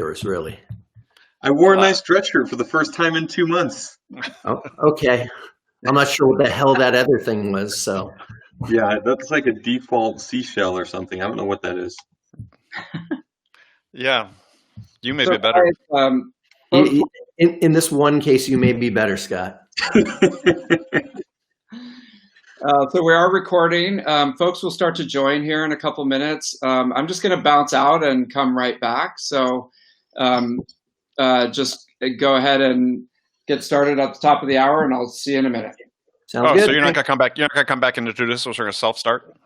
yours, really. I wore a nice dress shirt for the first time in 2 months. Oh, okay. I'm not sure what the hell that other thing was. So Yeah, that's like a default seashell or something. I don't know what that is. Yeah, you may be better. In this one case, you may be better, Scott. So we are recording. Folks will start to join here in a couple minutes. I'm just going to bounce out and come right back. So just go ahead and get started at the top of the hour, and I'll see you in a minute. Sounds good. So you're not going to come back. You're not going to come back and introduce us. We're going to self-start.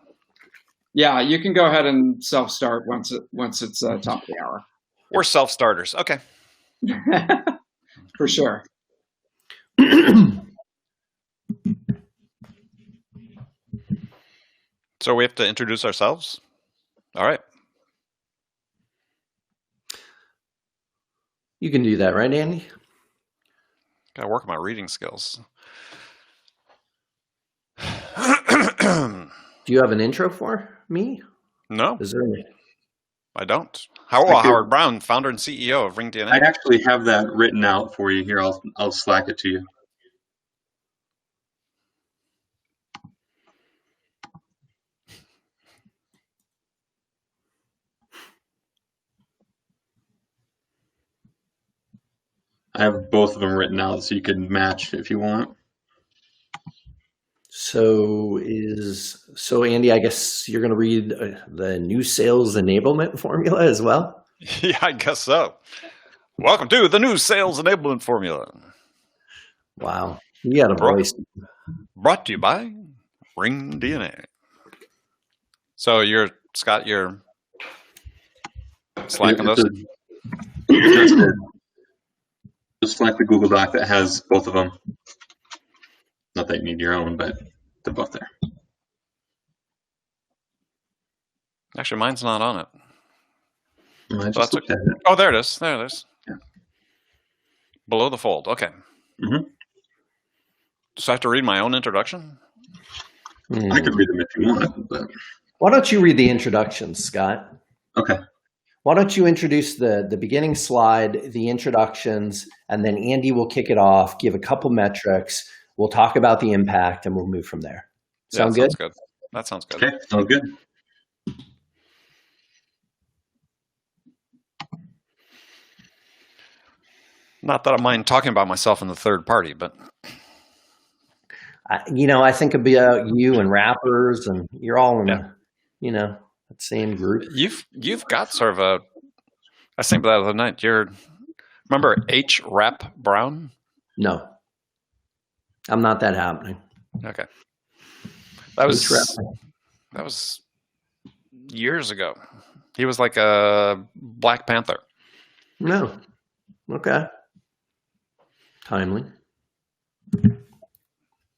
Yeah, you can go ahead and self-start once it's top of the hour. We're self-starters. Okay. For sure. So we have to introduce ourselves? All right. You can do that, right, Andy? Got to work on my reading skills. Do you have an intro for me? No. Is there any? I don't. Howard Brown, founder and CEO of RingDNA. I actually have that written out for you here. I'll Slack it to you. I have both of them written out so you can match if you want. So Andy, I guess you're going to read the new sales enablement formula as well? Yeah, I guess so. Welcome to the new sales enablement formula. Wow. You got a voice. Brought to you by RingDNA. So Scott, you're slacking those? Just like the Google Doc that has both of them. Not that you need your own, but they're both there. Actually, mine's not on it. I just looked at it. Oh, there it is. There it is. Yeah. Below the fold. Okay. Mm-hmm. So I have to read my own introduction? I could read them if you want. But... Why don't you read the introductions, Scott? Okay. Why don't you introduce the beginning slide, the introductions, and then Andy will kick it off, give a couple metrics. We'll talk about the impact, and we'll move from there. Sound good? Sounds good. That sounds good. Okay, sounds good. Not that I mind talking about myself in the third party, but... I think about you and rappers, and you're all in that same group. You've got sort of a... I was thinking about that the other night. Remember H. Rap Brown? No. I'm not that happening. Okay. That was years ago. He was like a Black Panther. No. Okay. Timely.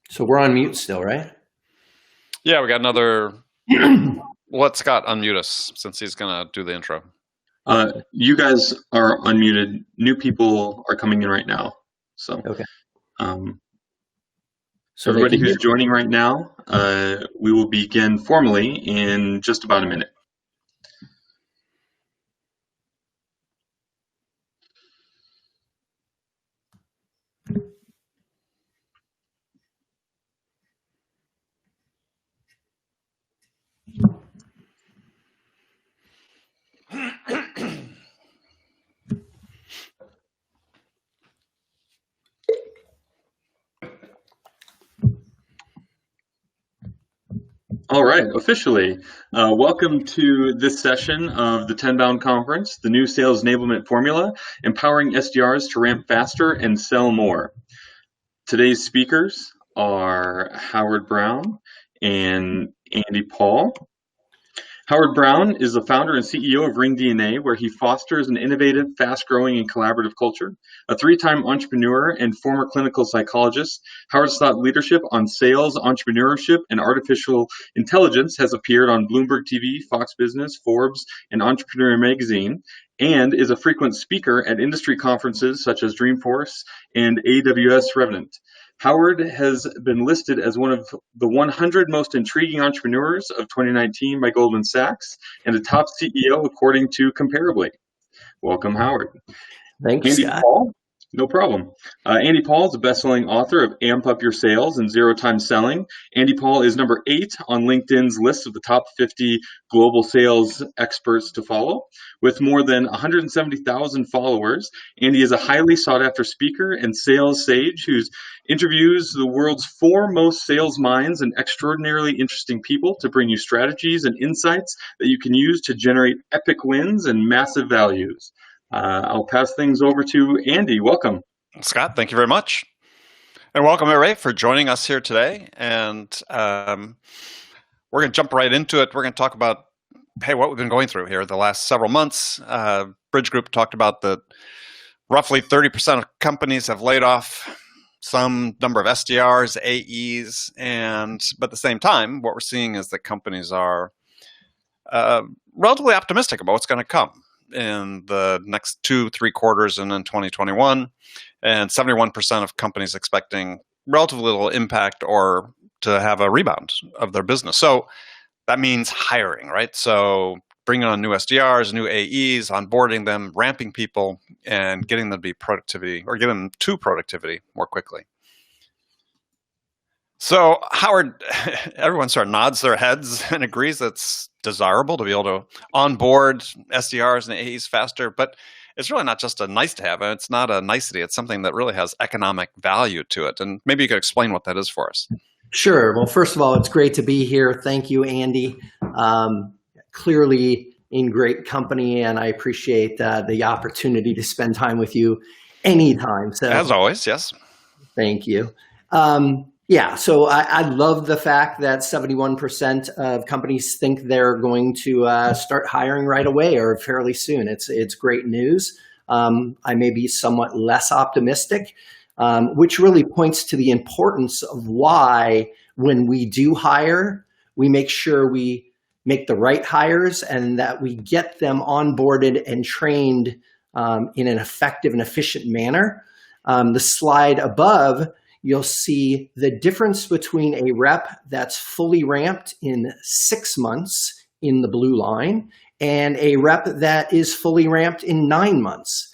So we're on mute still, right? Yeah, we got another... Let Scott unmute us since he's going to do the intro. You guys are unmuted. New people are coming in right now. So, okay. So everybody who's joining right now, we will begin formally in just about a minute. All right, officially, welcome to this session of the Tenbound Conference, the new sales enablement formula, empowering SDRs to ramp faster and sell more. Today's speakers are Howard Brown and Andy Paul. Howard Brown is the founder and CEO of RingDNA, where he fosters an innovative, fast-growing, and collaborative culture. A three-time entrepreneur and former clinical psychologist, Howard's thought leadership on sales, entrepreneurship, and artificial intelligence has appeared on Bloomberg TV, Fox Business, Forbes, and Entrepreneur Magazine, and is a frequent speaker at industry conferences such as Dreamforce and AWS Revenant. Howard has been listed as one of the 100 most intriguing entrepreneurs of 2019 by Goldman Sachs and a top CEO according to Comparably. Welcome, Howard. Thanks, Andy Scott. Paul, no problem. Andy Paul is a best-selling author of Amp Up Your Sales and Zero Time Selling. Andy Paul is number 8 on LinkedIn's list of the top 50 global sales experts to follow. With more than 170,000 followers, Andy is a highly sought-after speaker and sales sage who interviews the world's foremost sales minds and extraordinarily interesting people to bring you strategies and insights that you can use to generate epic wins and massive values. I'll pass things over to Andy. Welcome. Scott, thank you very much. And welcome, everybody, for joining us here today. And we're going to jump right into it. We're going to talk about, what we've been going through here the last several months. Bridge Group talked about that roughly 30% of companies have laid off some number of SDRs, AEs, but at the same time, what we're seeing is that companies are relatively optimistic about what's going to come in the next 2-3 quarters and in 2021, and 71% of companies expecting relatively little impact or to have a rebound of their business. So that means hiring, right? So bringing on new SDRs, new AEs, onboarding them, ramping people, and getting them to be productivity or getting them to productivity more quickly. So Howard, everyone sort of nods their heads and agrees that's desirable to be able to onboard SDRs and AEs faster, but it's really not just a nice to have. It's not a nicety. It's something that really has economic value to it. And maybe you could explain what that is for us. Sure. Well, first of all, it's great to be here. Thank you, Andy. Clearly in great company, and I appreciate the opportunity to spend time with you anytime. So, as always, yes. Thank you. So I love the fact that 71% of companies think they're going to start hiring right away or fairly soon. It's great news. I may be somewhat less optimistic, which really points to the importance of why when we do hire, we make sure we make the right hires and that we get them onboarded and trained in an effective and efficient manner. The slide above, you'll see the difference between a rep that's fully ramped in 6 months in the blue line and a rep that is fully ramped in 9 months.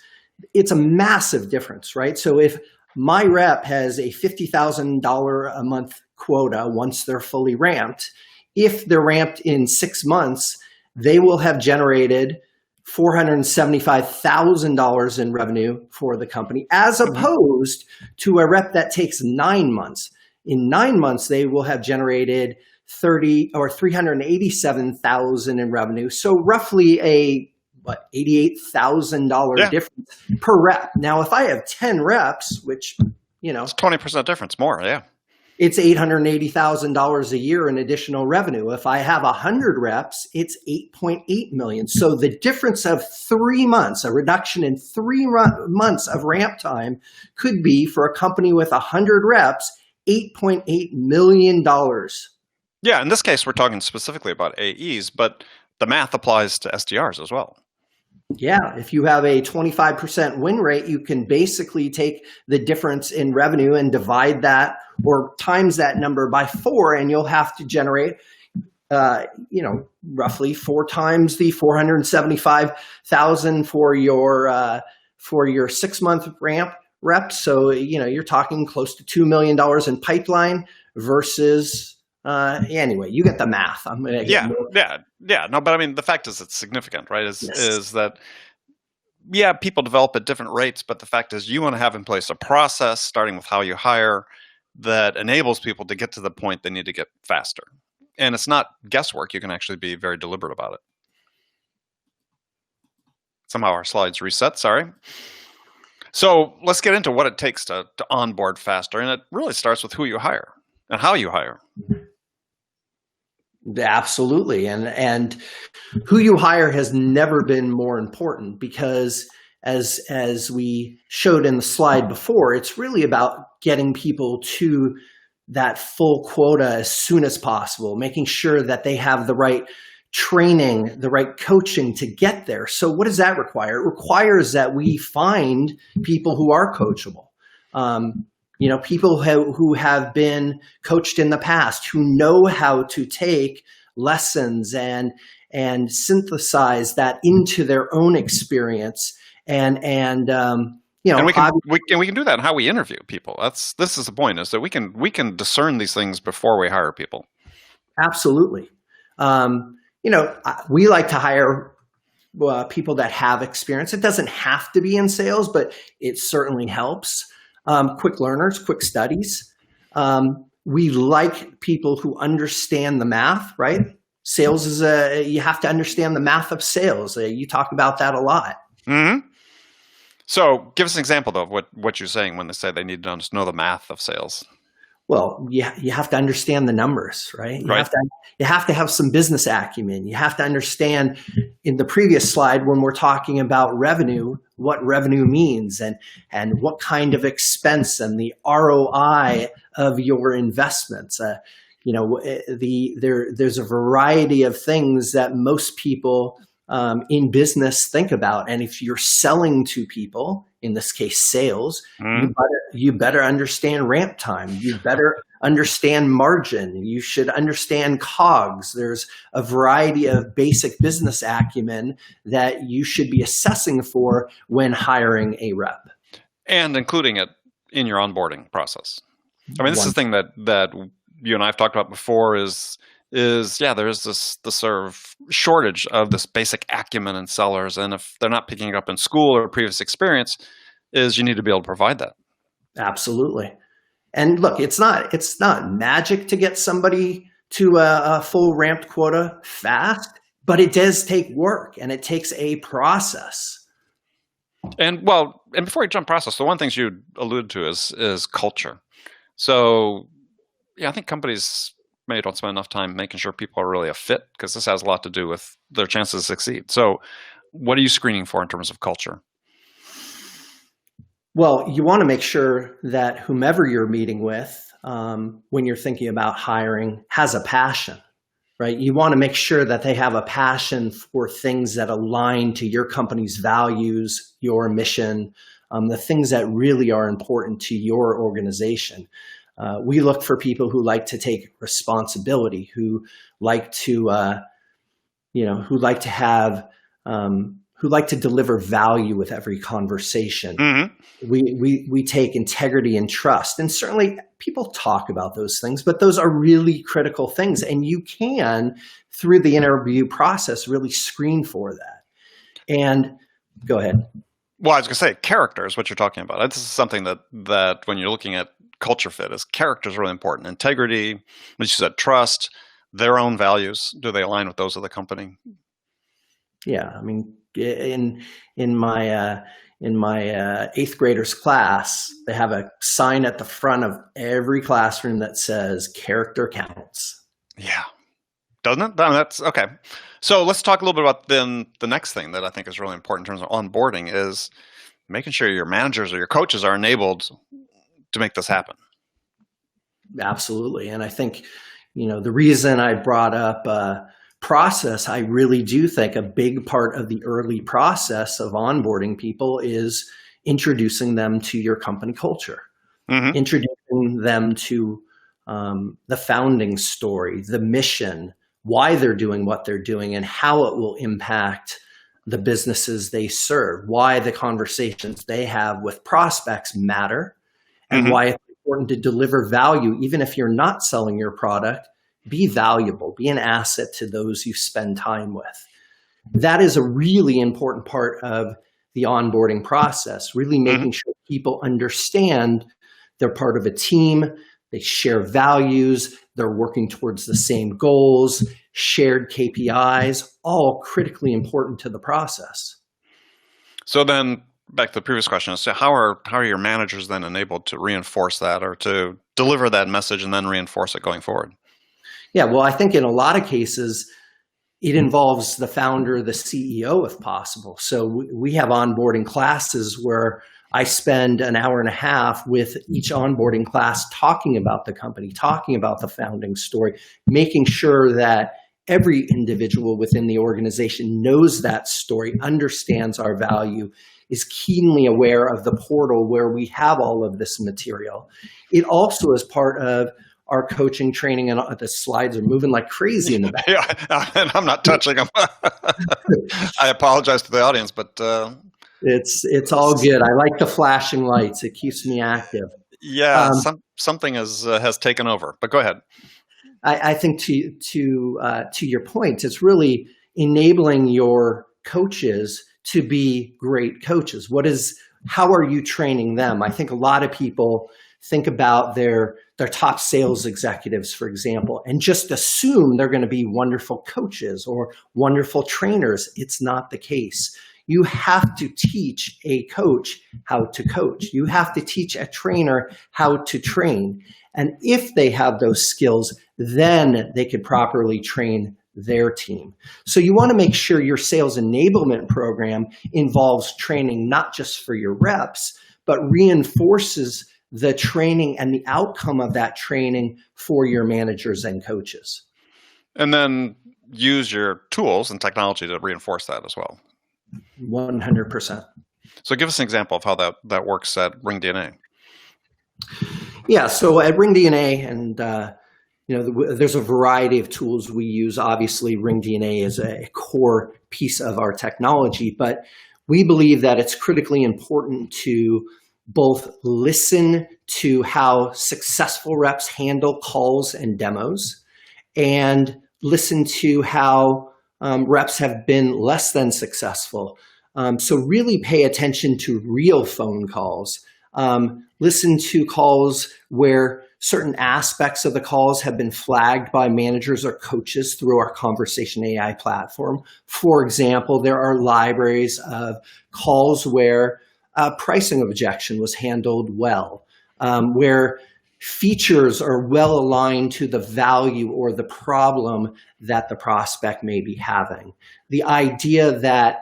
It's a massive difference, right? So if my rep has a $50,000 a month quota once they're fully ramped, if they're ramped in 6 months, they will have generated $475,000 in revenue for the company, as opposed to a rep that takes 9 months. In 9 months, they will have generated $387,000 in revenue. So roughly a $88,000 difference per rep. Now, if I have 10 reps, which it's 20% difference more, yeah. It's $880,000 a year in additional revenue. If I have 100 reps, it's $8.8 million. So the difference of 3 months, a reduction in 3 months of ramp time, could be for a company with 100 reps, $8.8 million. Yeah, in this case, we're talking specifically about AEs, but the math applies to SDRs as well. Yeah, if you have a 25% win rate, you can basically take the difference in revenue and divide that or times that number by 4, and you'll have to generate, roughly 4 times the 475,000 for your 6-month ramp reps. So you're talking close to $2 million in pipeline versus. Anyway, you get the math. I'm gonna get more. No, but I mean, the fact is it's significant, right? Yes. Is that, people develop at different rates, but the fact is you want to have in place a process, starting with how you hire, that enables people to get to the point they need to get faster. And it's not guesswork. You can actually be very deliberate about it. Somehow our slides reset, sorry. So let's get into what it takes to onboard faster. And it really starts with who you hire and how you hire. Absolutely. And who you hire has never been more important because as we showed in the slide before, it's really about getting people to that full quota as soon as possible, making sure that they have the right training, the right coaching to get there. So what does that require? It requires that we find people who are coachable. People who have been coached in the past, who know how to take lessons and and synthesize that into their own experience. And we can do that in how we interview people. This is the point, is that we can discern these things before we hire people. Absolutely. We like to hire people that have experience. It doesn't have to be in sales, but it certainly helps. Quick learners, quick studies. We like people who understand the math, right? Sales is you have to understand the math of sales. You talk about that a lot. Mm-hmm. So give us an example, though, of what you're saying when they say they need to know the math of sales. Well, you have to understand the numbers, right? Right. You have to have some business acumen. You have to understand, in the previous slide, when we're talking about revenue, what revenue means and what kind of expense and the ROI of your investments. There's a variety of things that most people in business think about. And if you're selling to people, in this case, sales, you better understand ramp time. You better understand margin. You should understand COGS. There's a variety of basic business acumen that you should be assessing for when hiring a rep. And including it in your onboarding process. I mean, this is the thing that you and I have talked about before is there's this sort of shortage of this basic acumen in sellers, and if they're not picking it up in school or previous experience, is you need to be able to provide that. Absolutely. And look, it's not magic to get somebody to a full ramped quota fast, but it does take work and it takes a process. And before you jump process, the one thing you alluded to is culture. So I think companies maybe don't spend enough time making sure people are really a fit, because this has a lot to do with their chances to succeed. So what are you screening for in terms of culture? Well, you want to make sure that whomever you're meeting with, when you're thinking about hiring, has a passion, right? You want to make sure that they have a passion for things that align to your company's values, your mission, the things that really are important to your organization. We look for people who like to take responsibility, who like to deliver value with every conversation. Mm-hmm. We take integrity and trust, and certainly people talk about those things, but those are really critical things, and you can, through the interview process, really screen for that. And go ahead. Well, I was going to say, character is what you're talking about. This is something that when you're looking at culture fit, is character is really important. Integrity, as you said, trust, their own values. Do they align with those of the company? Yeah, I mean, in my 8th graders class, they have a sign at the front of every classroom that says "Character counts." Yeah, doesn't it? That's okay. So let's talk a little bit about then the next thing that I think is really important in terms of onboarding is making sure your managers or your coaches are enabled to make this happen. Absolutely, and I think the reason I brought up process, I really do think a big part of the early process of onboarding people is introducing them to your company culture, mm-hmm. introducing them to the founding story, the mission, why they're doing what they're doing, and how it will impact the businesses they serve, why the conversations they have with prospects matter, and mm-hmm. why it's important to deliver value, even if you're not selling your product. Be valuable, be an asset to those you spend time with. That is a really important part of the onboarding process, really making sure people understand they're part of a team, they share values, they're working towards the same goals, shared KPIs, all critically important to the process. So then back to the previous question, so how are your managers then enabled to reinforce that or to deliver that message and then reinforce it going forward? Yeah, well, I think in a lot of cases, it involves the founder, the CEO, if possible. So we have onboarding classes where I spend an hour and a half with each onboarding class talking about the company, talking about the founding story, making sure that every individual within the organization knows that story, understands our value, is keenly aware of the portal where we have all of this material. It also is part of our coaching training, and the slides are moving like crazy in the back. Yeah, and I'm not touching them. I apologize to the audience, but It's all good. I like the flashing lights. It keeps me active. yeah, something has taken over. But go ahead. I think to your point, it's really enabling your coaches to be great coaches. How are you training them? I think a lot of people think about their top sales executives, for example, and just assume they're going to be wonderful coaches or wonderful trainers. It's not the case. You have to teach a coach how to coach. You have to teach a trainer how to train. And if they have those skills, then they could properly train their team. So you want to make sure your sales enablement program involves training not just for your reps, but reinforces the training and the outcome of that training for your managers and coaches. And then use your tools and technology to reinforce that as well. 100%. So give us an example of how that works at RingDNA. Yeah, so at RingDNA, and there's a variety of tools we use. Obviously, RingDNA is a core piece of our technology, but we believe that it's critically important to both listen to how successful reps handle calls and demos, and listen to how reps have been less than successful. So really pay attention to real phone calls. Listen to calls where certain aspects of the calls have been flagged by managers or coaches through our Conversation AI platform. For example, there are libraries of calls where pricing objection was handled well, where features are well aligned to the value or the problem that the prospect may be having. The idea that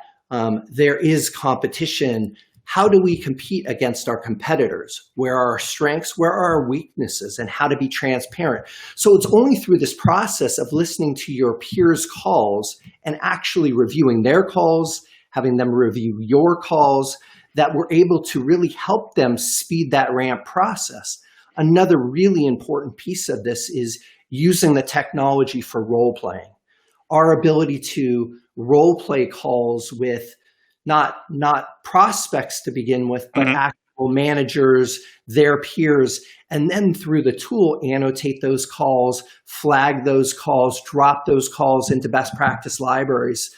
there is competition. How do we compete against our competitors? Where are our strengths? Where are our weaknesses? And how to be transparent. So it's only through this process of listening to your peers' calls and actually reviewing their calls, having them review your calls, that we're able to really help them speed that ramp process. Another really important piece of this is using the technology for role playing. Our ability to role play calls with not prospects to begin with, but actual managers, their peers, and then through the tool, annotate those calls, flag those calls, drop those calls into best practice libraries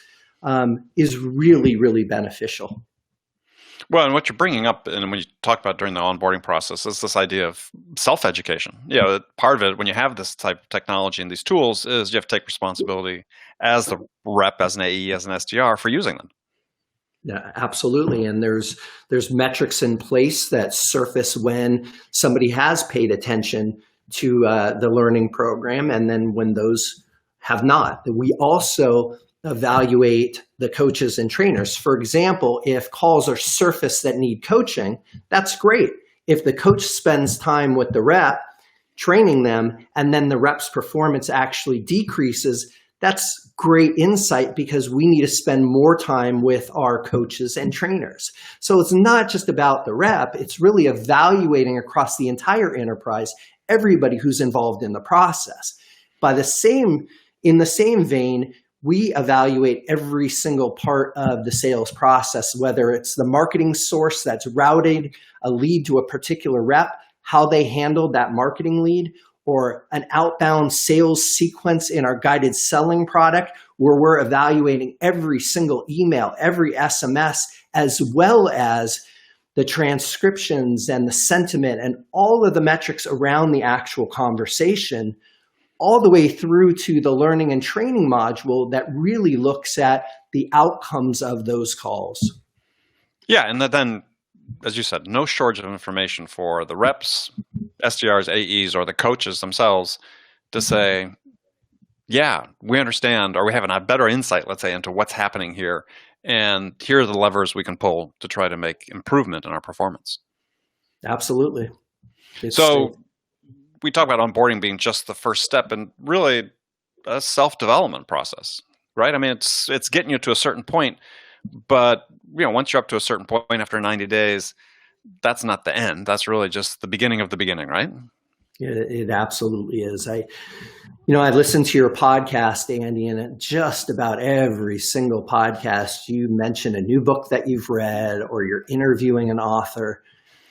is really, really beneficial. Well, and what you're bringing up, and when you talk about during the onboarding process, is this idea of self-education. Part of it, when you have this type of technology and these tools, is you have to take responsibility as the rep, as an AE, as an SDR for using them. Yeah, absolutely. And there's metrics in place that surface when somebody has paid attention to the learning program, and then when those have not. We also evaluate the coaches and trainers. For example, if calls are surfaced that need coaching, that's great. If the coach spends time with the rep, training them, and then the rep's performance actually decreases, that's great insight because we need to spend more time with our coaches and trainers. So it's not just about the rep, it's really evaluating across the entire enterprise, everybody who's involved in the process. In the same vein, we evaluate every single part of the sales process, whether it's the marketing source that's routed a lead to a particular rep, how they handled that marketing lead, or an outbound sales sequence in our guided selling product, where we're evaluating every single email, every SMS, as well as the transcriptions and the sentiment and all of the metrics around the actual conversation, all the way through to the learning and training module that really looks at the outcomes of those calls. Yeah, and then, as you said, no shortage of information for the reps, SDRs, AEs, or the coaches themselves to say, yeah, we understand, or we have a better insight, let's say, into what's happening here, and here are the levers we can pull to try to make improvement in our performance. Absolutely. We talk about onboarding being just the first step, and really a self-development process, right? I mean, it's getting you to a certain point, but once you're up to a certain point after 90 days, that's not the end. That's really just the beginning of the beginning, right? It absolutely is. I listened to your podcast, Andy, and at just about every single podcast, you mention a new book that you've read or you're interviewing an author.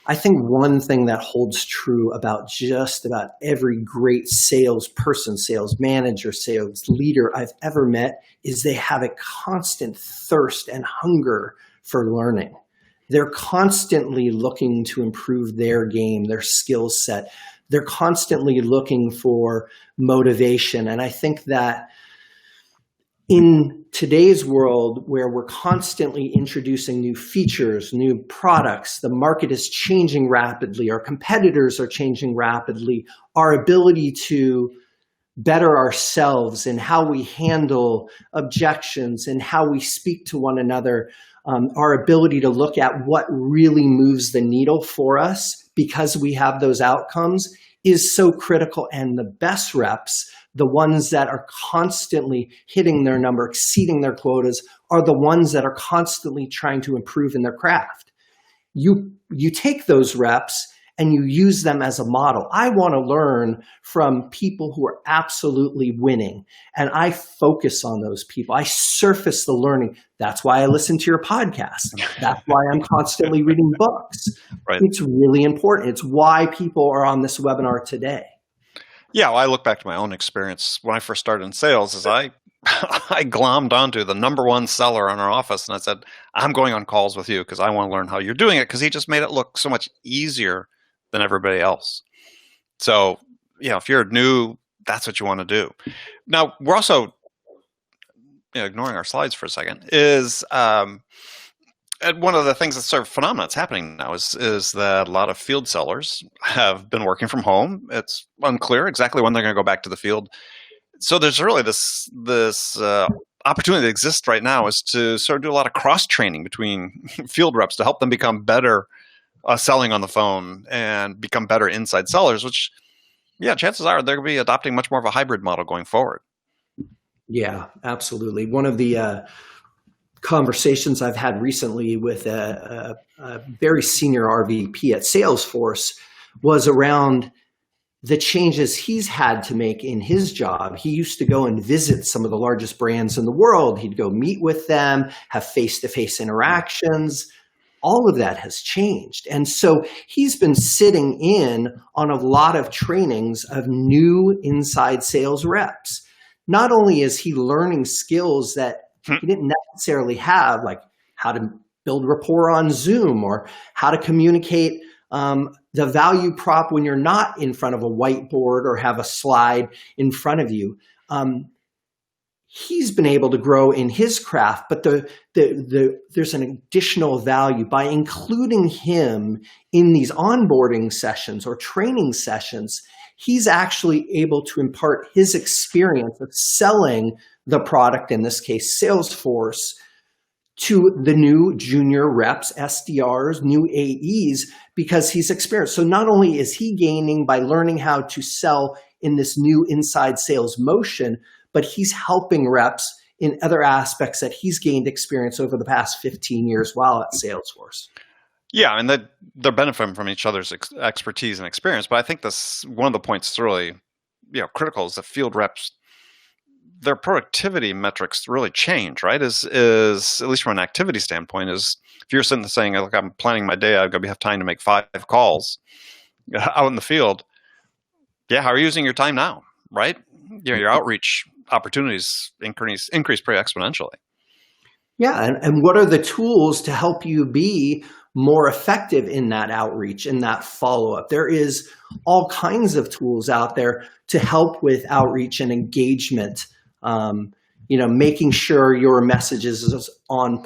I think one thing that holds true about just about every great salesperson, sales manager, sales leader I've ever met is they have a constant thirst and hunger for learning. They're constantly looking to improve their game, their skill set. They're constantly looking for motivation. And I think that in today's world where we're constantly introducing new features, new products, the market is changing rapidly, our competitors are changing rapidly, our ability to better ourselves in how we handle objections and how we speak to one another, our ability to look at what really moves the needle for us because we have those outcomes is so critical. And the best reps, the ones that are constantly hitting their number, exceeding their quotas, are the ones that are constantly trying to improve in their craft. You take those reps and you use them as a model. I want to learn from people who are absolutely winning, and I focus on those people. I surface the learning. That's why I listen to your podcast. That's why I'm constantly reading books. Right. It's really important. It's why people are on this webinar today. Yeah, well, I look back to my own experience when I first started in sales. Is I glommed onto the number one seller in our office, and I said, "I'm going on calls with you because I want to learn how you're doing it." Because he just made it look so much easier than everybody else. So, if you're new, that's what you want to do. Now, we're also ignoring our slides for a second. Is and one of the things that's sort of phenomenon that's happening now is that a lot of field sellers have been working from home. It's unclear exactly when they're going to go back to the field. So there's really this opportunity that exists right now is to sort of do a lot of cross training between field reps to help them become better selling on the phone and become better inside sellers, which, chances are they're going to be adopting much more of a hybrid model going forward. Yeah, absolutely. One of the conversations I've had recently with a very senior RVP at Salesforce was around the changes he's had to make in his job. He used to go and visit some of the largest brands in the world. He'd go meet with them, have face-to-face interactions. All of that has changed. And so he's been sitting in on a lot of trainings of new inside sales reps. Not only is he learning skills that he didn't necessarily have, like how to build rapport on Zoom or how to communicate the value prop when you're not in front of a whiteboard or have a slide in front of you. He's been able to grow in his craft, but there's an additional value by including him in these onboarding sessions or training sessions. He's actually able to impart his experience of selling the product, in this case, Salesforce, to the new junior reps, SDRs, new AEs, because he's experienced. So not only is he gaining by learning how to sell in this new inside sales motion, but he's helping reps in other aspects that he's gained experience over the past 15 years while at Salesforce. Yeah, and they're benefiting from each other's expertise and experience. But I think this one of the points that's really critical is that field reps, their productivity metrics really change, right? Is at least from an activity standpoint, is if you're sitting there saying, look, I'm planning my day, I'm going to have time to make 5 calls out in the field. Yeah, how are you using your time now, right? Your outreach opportunities increase pretty exponentially. Yeah, and what are the tools to help you be more effective in that outreach, in that follow-up? There is all kinds of tools out there to help with outreach and engagement. Making sure your messages is on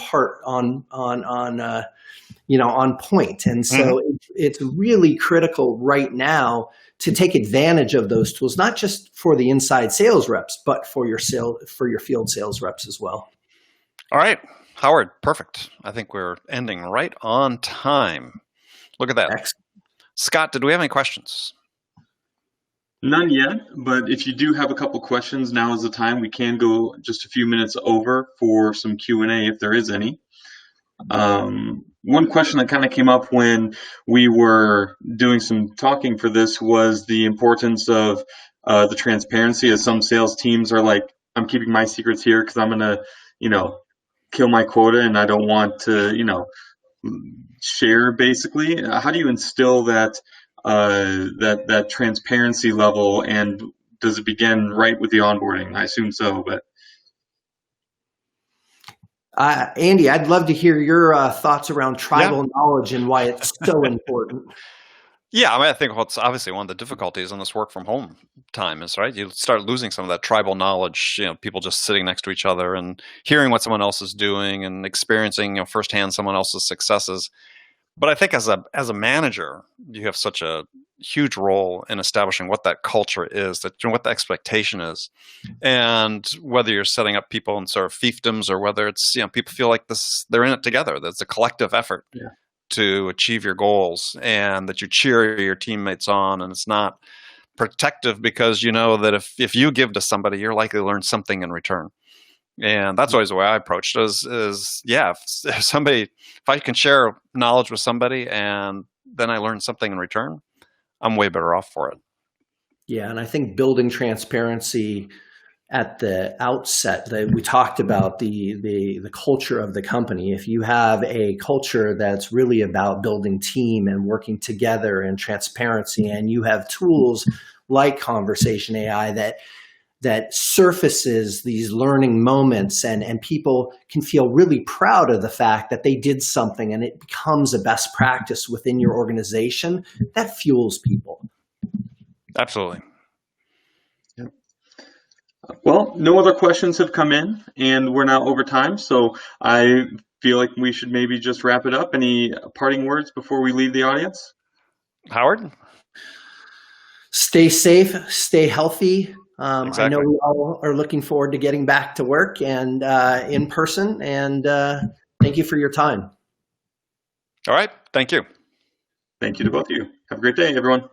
point. And so it's really critical right now to take advantage of those tools, not just for the inside sales reps, but for your field sales reps as well. All right, Howard, perfect. I think we're ending right on time. Look at that. Excellent. Scott, did we have any questions? None yet, but if you do have a couple questions, now is the time. We can go just a few minutes over for some Q&A if there is any. one question that kind of came up when we were doing some talking for this was the importance of the transparency, as some sales teams are like, I'm keeping my secrets here because I'm going to, kill my quota and I don't want to, share basically. How do you instill that that transparency level, and does it begin right with the onboarding? I assume so, but. Andy, I'd love to hear your thoughts around tribal knowledge and why it's so important. Yeah, I mean, I think what's obviously one of the difficulties in this work from home time is, right, you start losing some of that tribal knowledge, people just sitting next to each other and hearing what someone else is doing and experiencing, firsthand someone else's successes. But I think as a manager, you have such a huge role in establishing what that culture is, what the expectation is, and whether you're setting up people in sort of fiefdoms or whether it's people feel like they're in it together. That's a collective effort to achieve your goals, and that you cheer your teammates on, and it's not protective because you know that if you give to somebody, you're likely to learn something in return. And that's always the way I approached it is if I can share knowledge with somebody and then I learn something in return, I'm way better off for it. Yeah, and I think building transparency at the outset, that we talked about the culture of the company. If you have a culture that's really about building team and working together and transparency, and you have tools like Conversation AI that surfaces these learning moments, and people can feel really proud of the fact that they did something and it becomes a best practice within your organization, that fuels people. Absolutely. Yep. Well, no other questions have come in, and we're now over time, so I feel like we should maybe just wrap it up. Any parting words before we leave the audience? Howard? Stay safe, stay healthy. Exactly. I know we all are looking forward to getting back to work and in person, and thank you for your time. All right. Thank you. Thank you to both of you. Have a great day, everyone.